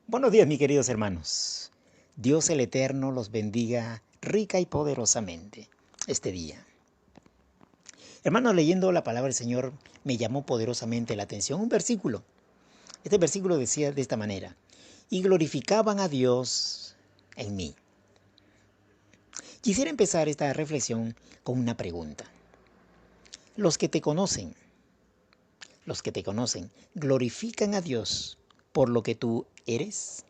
Buenos días, mis queridos hermanos. Dios el Eterno los bendiga rica y poderosamente este día. Hermanos, leyendo la palabra del Señor me llamó poderosamente la atención un versículo. Este versículo decía de esta manera: y glorificaban a Dios en mí. Quisiera empezar esta reflexión con una pregunta. Los que te conocen, ¿glorifican a Dios por lo que tú eres?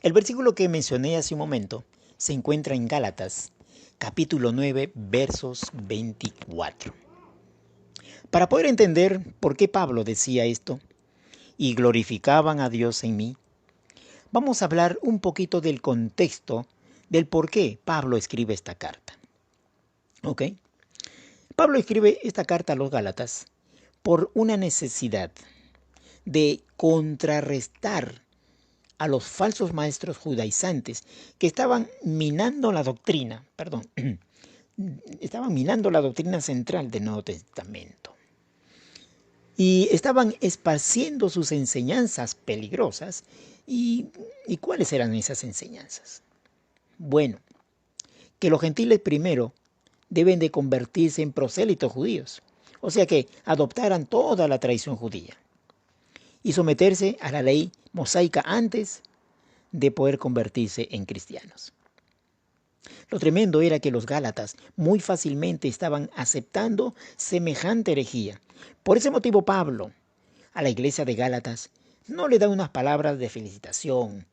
El versículo que mencioné hace un momento se encuentra en Gálatas, capítulo 9, versos 24. Para poder entender por qué Pablo decía esto, y glorificaban a Dios en mí, vamos a hablar un poquito del contexto del por qué Pablo escribe esta carta. ¿Ok? Pablo escribe esta carta a los Gálatas por una necesidad de contrarrestar a los falsos maestros judaizantes que estaban minando la doctrina, estaban minando la doctrina central del Nuevo Testamento. Y estaban esparciendo sus enseñanzas peligrosas. ¿Y cuáles eran esas enseñanzas? Bueno, que los gentiles primero deben de convertirse en prosélitos judíos, o sea que adoptaran toda la tradición judía y someterse a la ley mosaica antes de poder convertirse en cristianos. Lo tremendo era que los gálatas muy fácilmente estaban aceptando semejante herejía. Por ese motivo Pablo a la iglesia de Gálatas no le da unas palabras de felicitación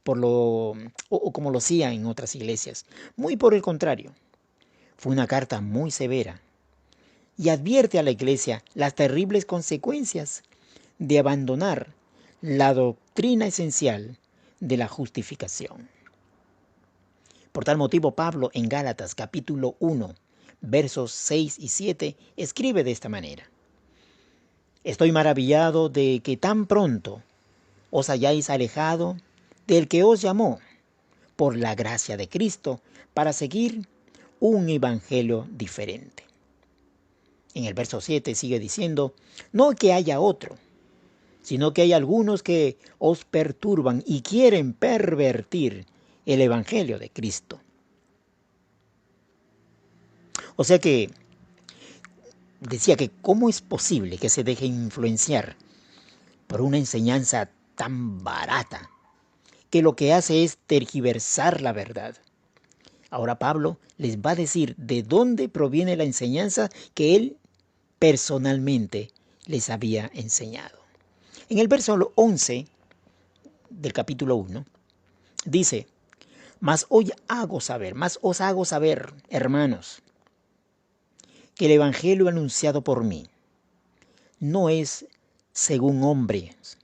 o como lo hacía en otras iglesias. Muy por el contrario, fue una carta muy severa y advierte a la iglesia las terribles consecuencias de abandonar la doctrina esencial de la justificación. Por tal motivo, Pablo en Gálatas capítulo 1, versos 6 y 7, escribe de esta manera: estoy maravillado de que tan pronto os hayáis alejado del que os llamó por la gracia de Cristo para seguir un evangelio diferente. En el verso 7 sigue diciendo: no que haya otro, sino que hay algunos que os perturban y quieren pervertir el evangelio de Cristo. O sea que decía que cómo es posible que se deje influenciar por una enseñanza tan barata que lo que hace es tergiversar la verdad. Ahora Pablo les va a decir de dónde proviene la enseñanza que él personalmente les había enseñado. En el verso 11 del capítulo 1 dice: mas os hago saber, hermanos, que el evangelio anunciado por mí no es según hombres,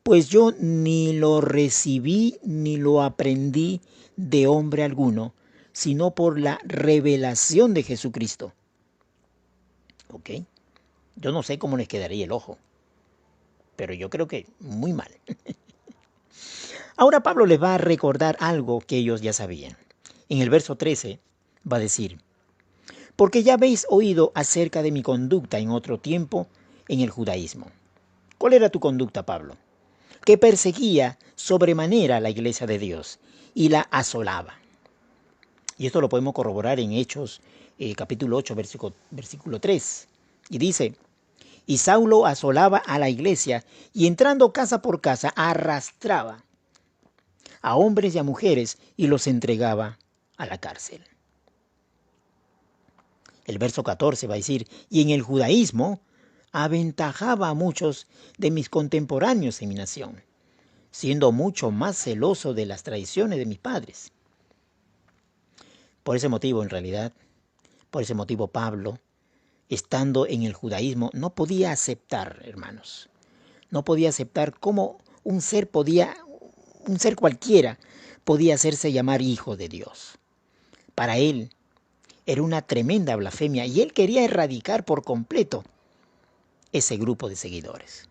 pues yo ni lo recibí ni lo aprendí de hombre alguno, sino por la revelación de Jesucristo. ¿Ok? Yo no sé cómo les quedaría el ojo, pero yo creo que muy mal. Ahora Pablo les va a recordar algo que ellos ya sabían. En el verso 13 va a decir: porque ya habéis oído acerca de mi conducta en otro tiempo en el judaísmo. ¿Cuál era tu conducta, Pablo? Que perseguía sobremanera a la iglesia de Dios y la asolaba. Y esto lo podemos corroborar en Hechos capítulo 8, versículo 3. Y dice: y Saulo asolaba a la iglesia y entrando casa por casa arrastraba a hombres y a mujeres y los entregaba a la cárcel. El verso 14 va a decir: y en el judaísmo aventajaba a muchos de mis contemporáneos en mi nación, siendo mucho más celoso de las tradiciones de mis padres. Por ese motivo, Pablo, estando en el judaísmo, no podía aceptar, hermanos, no podía aceptar cómo un ser cualquiera podía hacerse llamar hijo de Dios. Para él era una tremenda blasfemia y él quería erradicar por completo ese grupo de seguidores.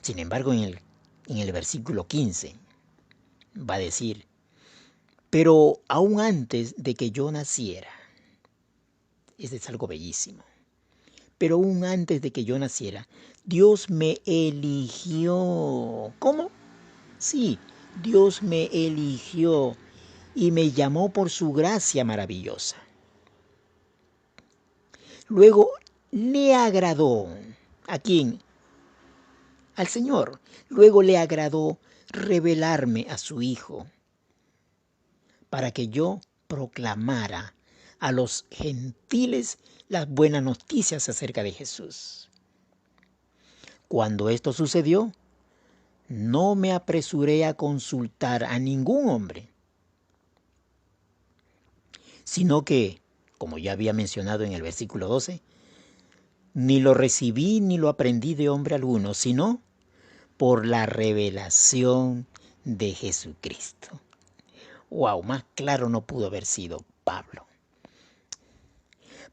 Sin embargo, en el versículo 15 va a decir: pero aún antes de que yo naciera, este es algo bellísimo, pero aún antes de que yo naciera, Dios me eligió. ¿Cómo? Sí, Dios me eligió y me llamó por su gracia maravillosa. Luego le agradó. ¿A quién? Al Señor. Luego le agradó revelarme a su Hijo para que yo proclamara a los gentiles las buenas noticias acerca de Jesús. Cuando esto sucedió, no me apresuré a consultar a ningún hombre, sino que, como ya había mencionado en el versículo 12, ni lo recibí ni lo aprendí de hombre alguno, sino por la revelación de Jesucristo. Wow, más claro no pudo haber sido Pablo.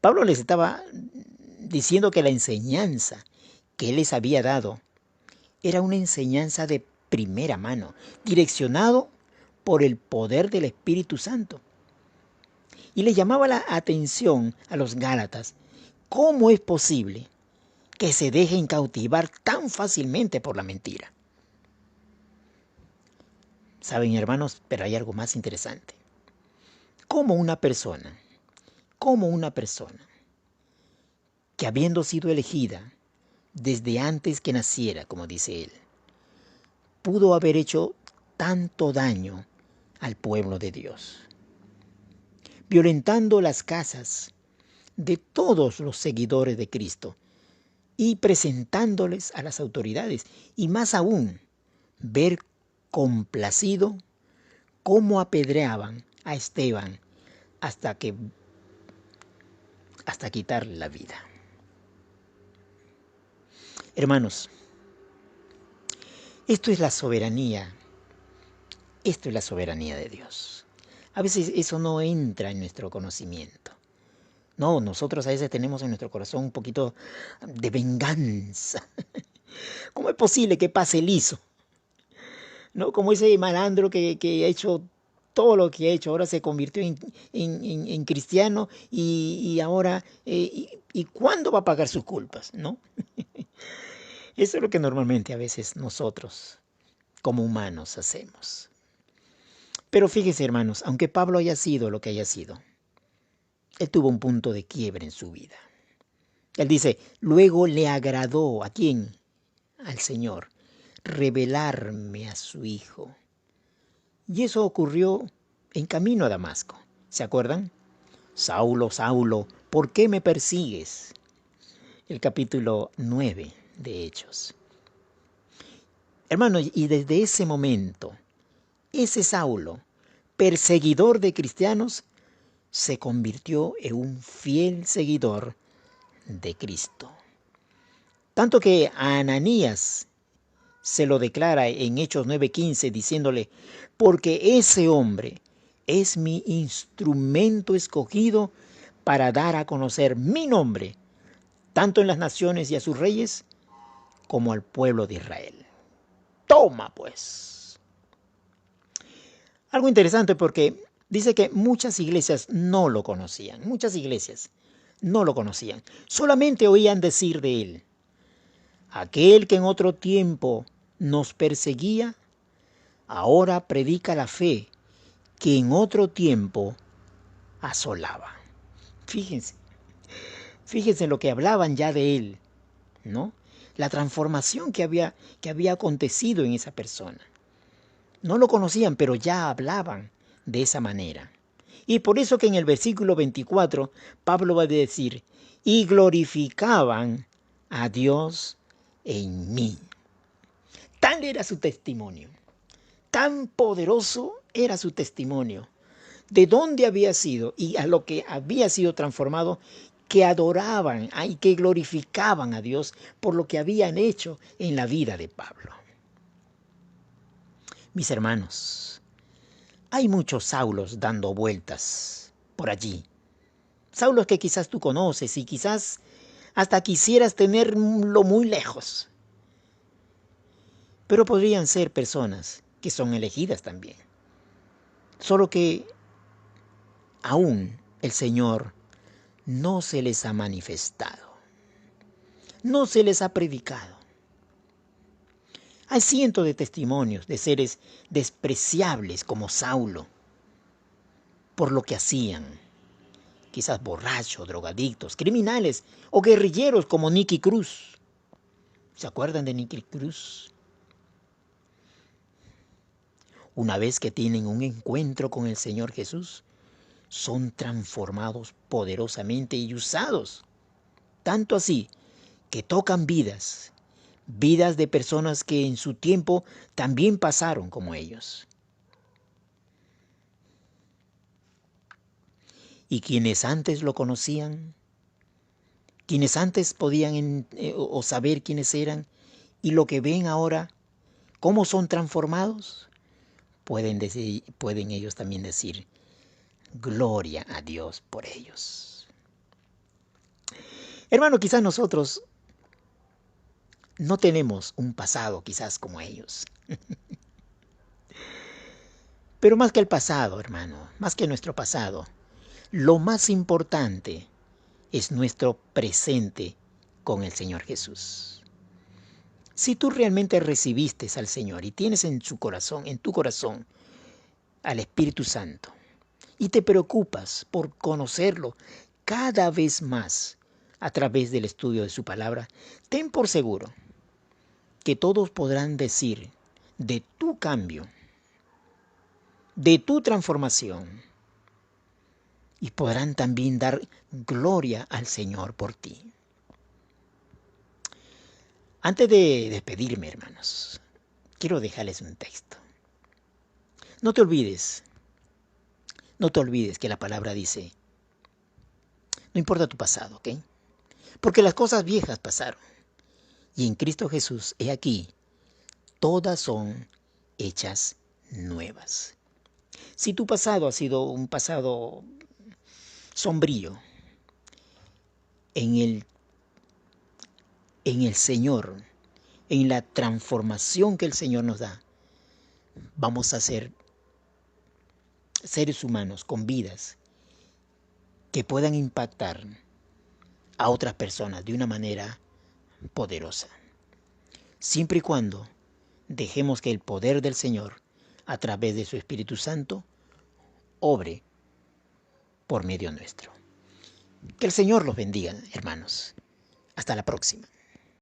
Pablo les estaba diciendo que la enseñanza que él les había dado era una enseñanza de primera mano, direccionado por el poder del Espíritu Santo. Y le llamaba la atención a los Gálatas, ¿cómo es posible que se dejen cautivar tan fácilmente por la mentira? Saben, hermanos, pero hay algo más interesante. ¿Cómo una persona que habiendo sido elegida desde antes que naciera, como dice él, pudo haber hecho tanto daño al pueblo de Dios, violentando las casas de todos los seguidores de Cristo y presentándoles a las autoridades, y más aún, ver complacido cómo apedreaban a Esteban hasta quitarle la vida? Hermanos, esto es la soberanía de Dios. A veces eso no entra en nuestro conocimiento. No, nosotros a veces tenemos en nuestro corazón un poquito de venganza. ¿Cómo es posible que pase liso? ¿No? Como ese malandro que ha hecho todo lo que ha hecho, ahora se convirtió en cristiano y ahora, ¿y cuándo va a pagar sus culpas? ¿No? Eso es lo que normalmente a veces nosotros como humanos hacemos. Pero fíjese, hermanos, aunque Pablo haya sido lo que haya sido, él tuvo un punto de quiebre en su vida. Él dice, luego le agradó, ¿a quién? Al Señor, revelarme a su Hijo. Y eso ocurrió en camino a Damasco. ¿Se acuerdan? Saulo, Saulo, ¿por qué me persigues? El capítulo 9 de Hechos. Hermanos, y desde ese momento, ese Saulo, perseguidor de cristianos, se convirtió en un fiel seguidor de Cristo. Tanto que a Ananías se lo declara en Hechos 9:15 diciéndole, porque ese hombre es mi instrumento escogido para dar a conocer mi nombre, tanto en las naciones y a sus reyes, como al pueblo de Israel. Toma pues. Algo interesante porque dice que muchas iglesias no lo conocían, solamente oían decir de él, aquel que en otro tiempo nos perseguía, ahora predica la fe que en otro tiempo asolaba. Fíjense lo que hablaban ya de él, ¿no? La transformación que había acontecido en esa persona. No lo conocían, pero ya hablaban de esa manera. Y por eso que en el versículo 24, Pablo va a decir, y glorificaban a Dios en mí. Tal era su testimonio, tan poderoso era su testimonio, de dónde había sido y a lo que había sido transformado, que adoraban y que glorificaban a Dios por lo que habían hecho en la vida de Pablo. Mis hermanos, hay muchos Saulos dando vueltas por allí. Saulos que quizás tú conoces y quizás hasta quisieras tenerlo muy lejos. Pero podrían ser personas que son elegidas también. Solo que aún el Señor no se les ha manifestado. no se les ha predicado. Hay cientos de testimonios de seres despreciables como Saulo, por lo que hacían, quizás borrachos, drogadictos, criminales o guerrilleros como Nicky Cruz. ¿Se acuerdan de Nicky Cruz? Una vez que tienen un encuentro con el Señor Jesús, son transformados poderosamente y usados, tanto así que tocan vidas de personas que en su tiempo también pasaron como ellos. Y quienes antes lo conocían, quienes antes podían o saber quiénes eran, y lo que ven ahora, cómo son transformados, pueden ellos también decir, gloria a Dios por ellos. Hermano, quizás nosotros no tenemos un pasado quizás como ellos. Pero más que el pasado, hermano, más que nuestro pasado, lo más importante es nuestro presente con el Señor Jesús. Si tú realmente recibiste al Señor y tienes en tu corazón, al Espíritu Santo, y te preocupas por conocerlo cada vez más a través del estudio de su palabra, ten por seguro que todos podrán decir de tu cambio, de tu transformación, y podrán también dar gloria al Señor por ti. Antes de despedirme, hermanos, quiero dejarles un texto. No te olvides que la palabra dice, no importa tu pasado, ¿ok? Porque las cosas viejas pasaron. Y en Cristo Jesús, he aquí, todas son hechas nuevas. Si tu pasado ha sido un pasado sombrío, en el Señor, en la transformación que el Señor nos da, vamos a ser seres humanos con vidas que puedan impactar a otras personas de una manera poderosa. Siempre y cuando dejemos que el poder del Señor, a través de su Espíritu Santo, obre por medio nuestro. Que el Señor los bendiga, hermanos. Hasta la próxima.